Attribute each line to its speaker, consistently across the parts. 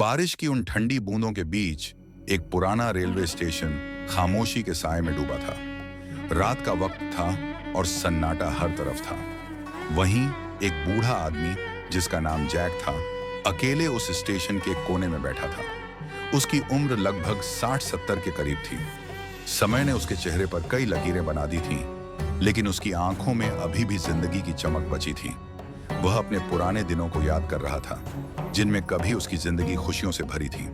Speaker 1: बारिश की उन ठंडी बूंदों के बीच एक पुराना रेलवे स्टेशन खामोशी के साए में डूबा था। रात का वक्त था और सन्नाटा हर तरफ था। वहीं एक बूढ़ा आदमी जिसका नाम जैक था, अकेले उस स्टेशन के कोने में बैठा था। उसकी उम्र लगभग 60-70 के करीब थी। समय ने उसके चेहरे पर कई लकीरें बना दी थीं, लेकिन उसकी आंखों में अभी भी जिंदगी की चमक बची थी। वह अपने पुराने दिनों को याद कर रहा था, जिनमें कभी उसकी जिंदगी खुशियों से भरी थी।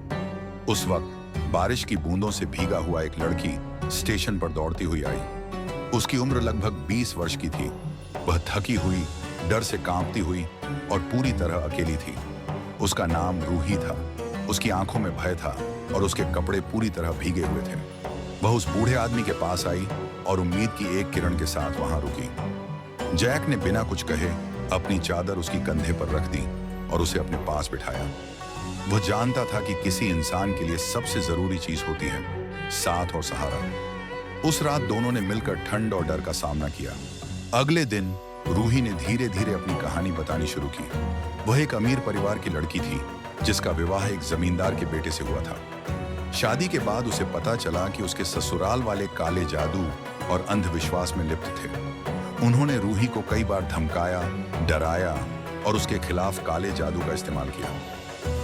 Speaker 1: उस वक्त बारिश की बूंदों से भीगा हुआ एक लड़की स्टेशन पर दौड़ती हुई आई। उसकी उम्र लगभग 20 वर्ष की थी। वह थकी हुई, डर से कांपती हुई और पूरी तरह अकेली थी। उसका नाम रूही था। उसकी आंखों में भय था और उसके कपड़े पूरी तरह भीगे हुए थे। वह उस बूढ़े आदमी के पास आई और उम्मीद की एक किरण के साथ वहां रुकी। जैक ने बिना कुछ कहे अपनी चादर उसकी कंधे पर रख दी और उसे अपने पास बिठाया। वह जानता था कि किसी इंसान के लिए सबसे जरूरी चीज होती है साथ और सहारा। उस रात दोनों ने मिलकर ठंड और डर का सामना किया। अगले दिन रूही ने धीरे धीरे अपनी कहानी बतानी शुरू की। वह एक अमीर परिवार की लड़की थी जिसका विवाह एक जमींदार के बेटे से हुआ था। शादी के बाद उसे पता चला कि उसके ससुराल वाले काले जादू और अंधविश्वास में लिप्त थे। उन्होंने रूही को कई बार धमकाया, डराया और उसके खिलाफ काले जादू का इस्तेमाल किया।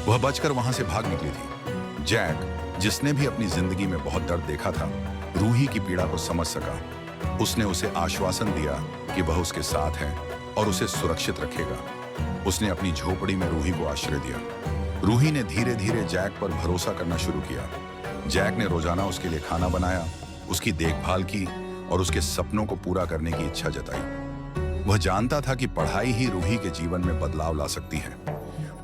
Speaker 1: वह बचकर वहां से भाग निकली थी। जैक, जिसने भी अपनी जिंदगी में बहुत दर्द देखा था, रूही की पीड़ा को समझ सका। उसने उसे आश्वासन दिया कि वह उसके साथ है और उसे सुरक्षित रखेगा। उसने अपनी झोपड़ी में रूही को आश्रय दिया। रूही ने धीरे धीरे जैक पर भरोसा करना शुरू किया। जैक ने रोजाना उसके लिए खाना बनाया, उसकी देखभाल की और उसके सपनों को पूरा करने की इच्छा जताई। वह जानता था कि पढ़ाई ही रूही के जीवन में बदलाव ला सकती है।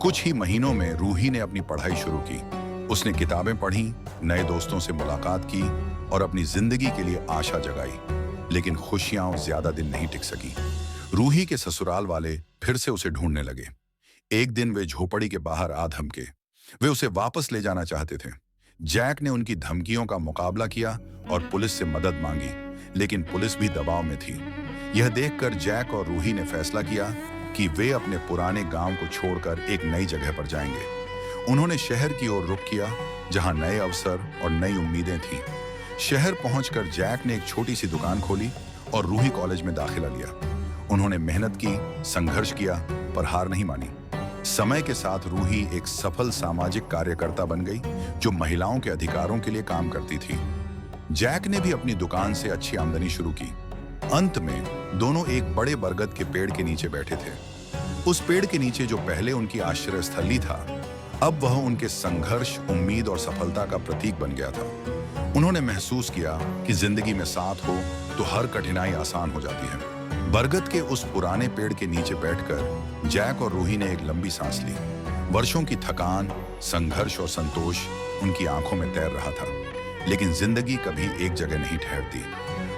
Speaker 1: कुछ ही महीनों में रूही ने अपनी पढ़ाई शुरू की। उसने किताबें पढ़ी, नए दोस्तों से मुलाकात की और अपनी जिंदगी के लिए आशा जगाई। लेकिन खुशियां ज्यादा दिन नहीं टिक सकी। रूही के ससुराल वाले फिर से उसे ढूंढने लगे। एक दिन वे झोपड़ी के बाहर आ धमके। वे उसे वापस ले जाना चाहते थे। जैक ने उनकी धमकियों का मुकाबला किया और पुलिस से मदद मांगी, लेकिन पुलिस भी दबाव में थी। यह देखकर जैक और रूही ने फैसला किया कि वे अपने पुराने गांव को छोड़कर एक नई जगह पर जाएंगे। उन्होंने शहर की ओर रुख किया, जहां नए अवसर और नई उम्मीदें थीं। शहर पहुंचकर जैक ने एक छोटी सी दुकान खोली और रूही कॉलेज में दाखिला लिया। उन्होंने मेहनत की, संघर्ष किया, पर हार नहीं मानी। समय के साथ रूही एक सफल सामाजिक कार्यकर्ता बन गई, जो महिलाओं के अधिकारों के लिए काम करती थी। जैक ने भी अपनी दुकान से अच्छी आमदनी शुरू की। अंत में दोनों एक बड़े बरगद के पेड़ के नीचे बैठे थे। उस पेड़ के नीचे जो पहले उनकी आश्रय स्थली था, अब वह उनके संघर्ष, उम्मीद और सफलता का प्रतीक बन गया था। उन्होंने महसूस किया कि जिंदगी में साथ हो तो हर कठिनाई आसान हो जाती है। बरगद के उस पुराने पेड़ के नीचे बैठकर जैक और रूही ने एक लंबी सांस ली। वर्षों की थकान, संघर्ष और संतोष उनकी आंखों में तैर रहा था, लेकिन जिंदगी कभी एक जगह नहीं ठहरती।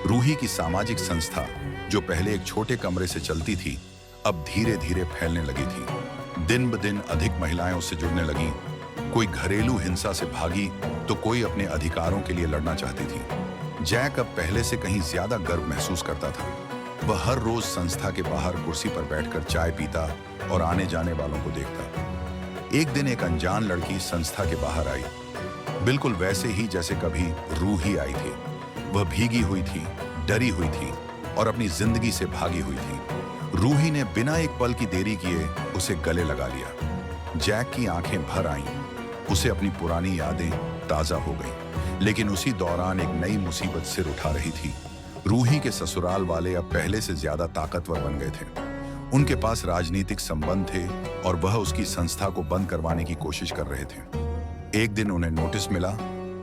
Speaker 1: रूही की सामाजिक संस्था, जो पहले एक छोटे कमरे से चलती थी, अब धीरे धीरे फैलने लगी थी। दिन ब दिन अधिक महिलाएं उससे जुड़ने लगीं। कोई घरेलू हिंसा से भागी तो कोई अपने अधिकारों के लिए लड़ना चाहती थी। जैक अब पहले से कहीं ज्यादा गर्व महसूस करता था। वह हर रोज संस्था के बाहर कुर्सी पर बैठकर चाय पीता और आने जाने वालों को देखता। एक दिन एक अनजान लड़की संस्था के बाहर आई, बिल्कुल वैसे ही जैसे कभी रूही आई थी। वह भीगी हुई थी, डरी हुई थी और अपनी जिंदगी से भागी हुई थी। रूही ने बिना एक पल की देरी किए उसे गले लगा लिया। जैक की आंखें भर आईं। उसे अपनी पुरानी यादें ताजा हो गईं। लेकिन उसी दौरान एक नई मुसीबत सिर उठा रही थी। रूही के ससुराल वाले अब पहले से ज्यादा ताकतवर बन गए थे। उनके पास राजनीतिक संबंध थे और वह उसकी संस्था को बंद करवाने की कोशिश कर रहे थे। एक दिन उन्हें नोटिस मिला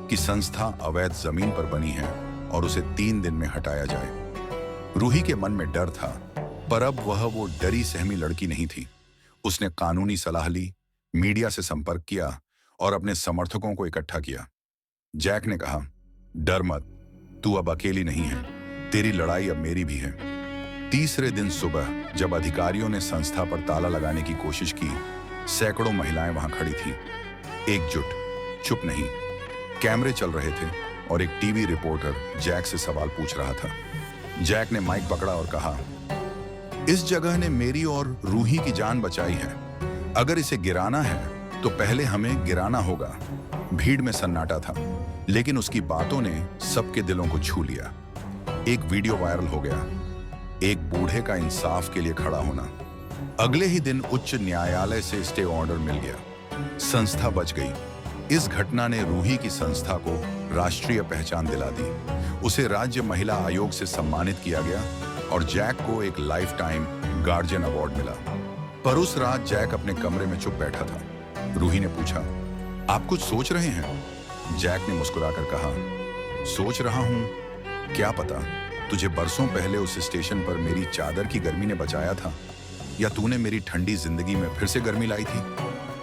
Speaker 1: कि संस्था अवैध जमीन पर बनी है और उसे 3 दिन में हटाया जाए। रूही के मन में डर था, पर अब वह वो डरी सहमी लड़की नहीं थी। उसने कानूनी सलाह ली, मीडिया से संपर्क किया और अपने समर्थकों को इकट्ठा किया। जैक ने कहा, डर मत, तू अब अकेली नहीं है, तेरी लड़ाई अब मेरी भी है। तीसरे दिन सुबह जब अधिकारियों ने संस्था पर ताला लगाने की कोशिश की, सैकड़ों महिलाएं वहां खड़ी थी, एकजुट, चुप नहीं। कैमरे चल रहे थे और एक टीवी रिपोर्टर जैक से सवाल पूछ रहा था। जैक ने माइक पकड़ा और कहा, इस जगह ने मेरी और रूही की जान बचाई है। अगर इसे गिराना है तो पहले हमें गिराना होगा। भीड़ में सन्नाटा था, लेकिन उसकी बातों ने सबके दिलों को छू लिया। एक वीडियो वायरल हो गया, एक बूढ़े का इंसाफ के लिए खड़ा होना। अगले ही दिन उच्च न्यायालय से स्टे ऑर्डर मिल गया। संस्था बच गई। इस घटना ने रूही की संस्था को राष्ट्रीय पहचान दिला दी। उसे राज्य महिला आयोग से सम्मानित किया गया और जैक को एक लाइफ टाइम गार्जियन अवार्ड मिला। पर उस रात जैक अपने कमरे में चुप बैठा था। रूही ने पूछा, आप कुछ सोच रहे हैं? जैक ने मुस्कुराकर कहा, सोच रहा हूं, क्या पता तुझे बरसों पहले उस स्टेशन पर मेरी चादर की गर्मी ने बचाया था, या तूने मेरी ठंडी जिंदगी में फिर से गर्मी लाई थी।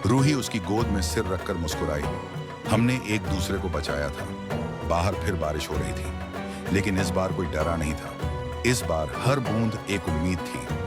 Speaker 1: रूही उसकी गोद में सिर रखकर मुस्कुराई। हमने एक दूसरे को बचाया था। बाहर फिर बारिश हो रही थी, लेकिन इस बार कोई डरा नहीं था। इस बार हर बूंद एक उम्मीद थी।